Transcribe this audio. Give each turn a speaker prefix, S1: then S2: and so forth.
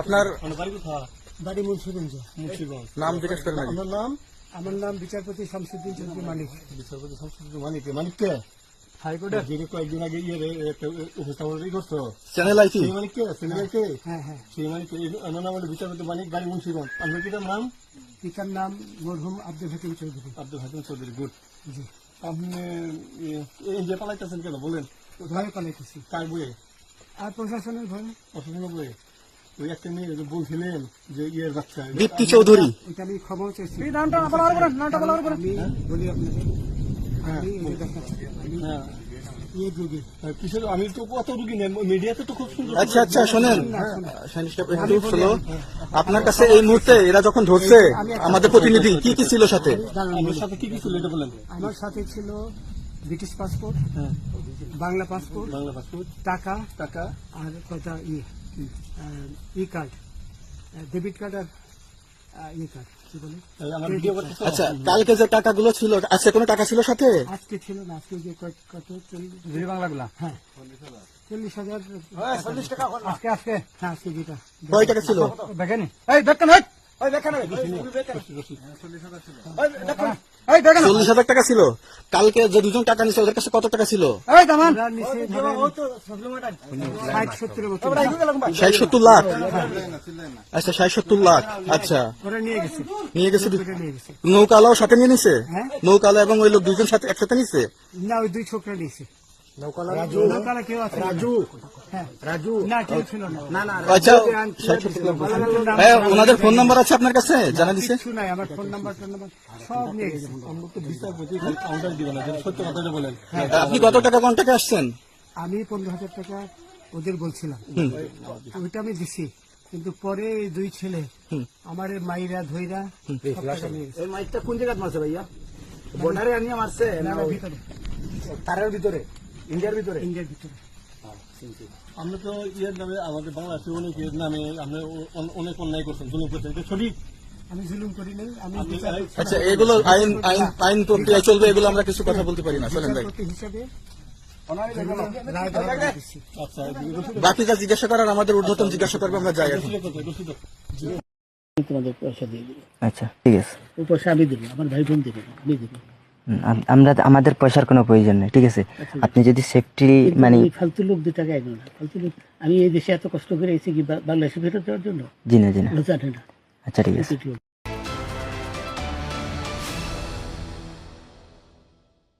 S1: আপনার
S2: বাড়ি মুন্সিগঞ্জ।
S1: নাম জিজ্ঞেস করেন।
S2: আমার নাম বিচারপতি শামসুদ্দিন চৌধুরী মানিক।
S3: বিচারপতি শামসুদ্দিন মানিক। মানিককে হাইকোর্টের যিনি কয়েকদিন আগে উপস্থাপন করছো
S1: চ্যানেল আইছি।
S3: সেই মানিককে চ্যানেলকে
S2: হ্যাঁ হ্যাঁ,
S3: সেই মানিককে নাম হলো বিচারপতি মানিক, বাড়ি মুন্সিগঞ্জ। আপনার পিতার নাম?
S2: পিতার নাম মরহুম আব্দুল হাকিম চৌধুরী।
S3: আব্দুল হাকিম চৌধুরী। গুড।
S2: জি।
S3: আপনি এই যে পালাইতেছেন কেন বলেন?
S2: ভয়ে পালাইতেছি।
S3: কার বইয়ে?
S2: আর প্রশাসনের ভয়ে।
S3: প্রশাসনের বইয়ে? ওই একটা মেয়ে বলছিলেন যে ইয়ের বাচ্চা
S1: দীপ্তি চৌধুরী।
S2: এটা আমি ক্ষমা চাইছি।
S3: হ্যাঁ?
S2: আমি বলি আপনাকে, আমি এই দেখাচ্ছি, আমি
S3: হ্যাঁ।
S2: ইয়ে রোগী।
S3: কিসের? আমি তো কত রুগী নেন মিডিয়াতে তো খুব সুন্দর।
S1: আচ্ছা আচ্ছা, শোনেন একটু শোনো। আপনার কাছে এই মুহূর্তে এরা যখন ধরছে আমাদের প্রতিনিধি, কি কি ছিল সাথে?
S3: আপনার সাথে কি কি ছিল এটা বলেন।
S2: আমার সাথে ছিল ব্রিটিশ পাসপোর্ট,
S3: হ্যাঁ,
S2: বাংলা পাসপোর্ট,
S3: বাংলা পাসপোর্ট,
S2: টাকা
S3: টাকা,
S2: আর কয়টা ই কার্ড, ডেবিট কার্ড আর ই কার্ড, কি বলে?
S3: আমার ভিডিও করতে।
S1: আচ্ছা, কালকে যে টাকাগুলো ছিল, আজকে কোনো টাকা ছিল সাথে?
S2: আজকে ছিল না, আজকে যে কত
S3: 40 বাংলাগুলা।
S2: হ্যাঁ 40,000 আজকে আজকে হ্যাঁ, আজকে যেটা
S1: কয় টাকা ছিল?
S2: দেখেন,
S3: এই দেখেন, এই দেখেন,
S1: 40,000 টাকা ছিল। কালকে যে দুজন টাকা নিচ্ছে ওদের কাছে কত টাকা ছিল?
S3: এই দামান
S2: আমরা নিচে ধরেন 60-70 মতো
S1: 60-70 লাখ। আচ্ছা, 60-70 লাখ। আচ্ছা,
S2: ওরা নিয়ে গেছে,
S1: নিয়ে গেছে।
S2: নিয়ে গেছে।
S1: নৌকালাও সাথে নিয়ে নিছে?
S2: হ্যাঁ।
S1: নৌকালা এবং ওই লোক দুজন সাথে একসাথে নিছে?
S2: না, ওই দুই ছোকরা নিয়েছে। নৌকালা কেউ আছে? হ্যাঁ, না কেউ ছিল না।
S1: আচ্ছা, হ্যাঁ, ওনাদের ফোন নাম্বার আছে আপনার কাছে? জানা দিছে?
S2: কিছু নাই, আমার ফোন নাম্বার সব নিয়ে গেছে।
S3: আমরা তো বিচারপতি কাউন্টার দিবেন না, সত্য কথাটা বলেন।
S1: আপনি কত টাকা কন্টাক্টে আসছেন?
S2: আমি 15,000 টাকা ওদের বলছিলাম, ওইটা আমি দিছি। কিন্তু পরে এই দুই ছেলে আমার মাইরা ধইরা সব টাকা নিয়ে গেছে।
S4: এই মাইকটা কোন জায়গায় মারছে ভাইয়া? বর্ডারে আনিয়ে মারছে না
S2: না, ভিতরে,
S4: তারের ভিতরে, ইন্ডিয়ার ভিতরে?
S2: ইন্ডিয়ার ভিতরে।
S3: আমরা তো ইয়ের নামে, আমাদের বাংলাদেশে অনেক ইয়ের নামে আপনি অনেক অন্যায় করছেন, জুলুম করছেন, এটা সঠিক?
S2: আমি জুলুম করি নাই, আমি
S1: আচ্ছা, এগুলো আইন আইন আইন প্রক্রিয়া চলবে, এগুলো আমরা কিছু কথা বলতে পারি না। চলেন ভাই,
S2: বিচারপতি হিসাবে রায় দেওয়া দিচ্ছি।
S3: আচ্ছা,
S1: বাকি যা জিজ্ঞাসা করার আমাদের ঊর্ধ্বতন জিজ্ঞাসা করবে, আমরা যাই এখন।
S2: তোমাদের পয়সা দিয়ে দেবো।
S5: আচ্ছা, ঠিক আছে।
S2: ওই পয়সা আমি দেবো, আমার ভাই বোন দেবে না, আমি দেবো।
S5: আমরা আমাদের পয়সার কোনো প্রয়োজন নেই, ঠিক আছে? আপনি যদি সেফটি মানে
S2: ফালতু লোক 2 টাকা এগো না, ফালতু লোক। আমি এই দেশে এত কষ্ট করে এসেছি কি বাংলাদেশে ফেরত দেওয়ার জন্য?
S5: জি না, জি না।
S2: জানে না।
S5: আচ্ছা, ঠিক আছে।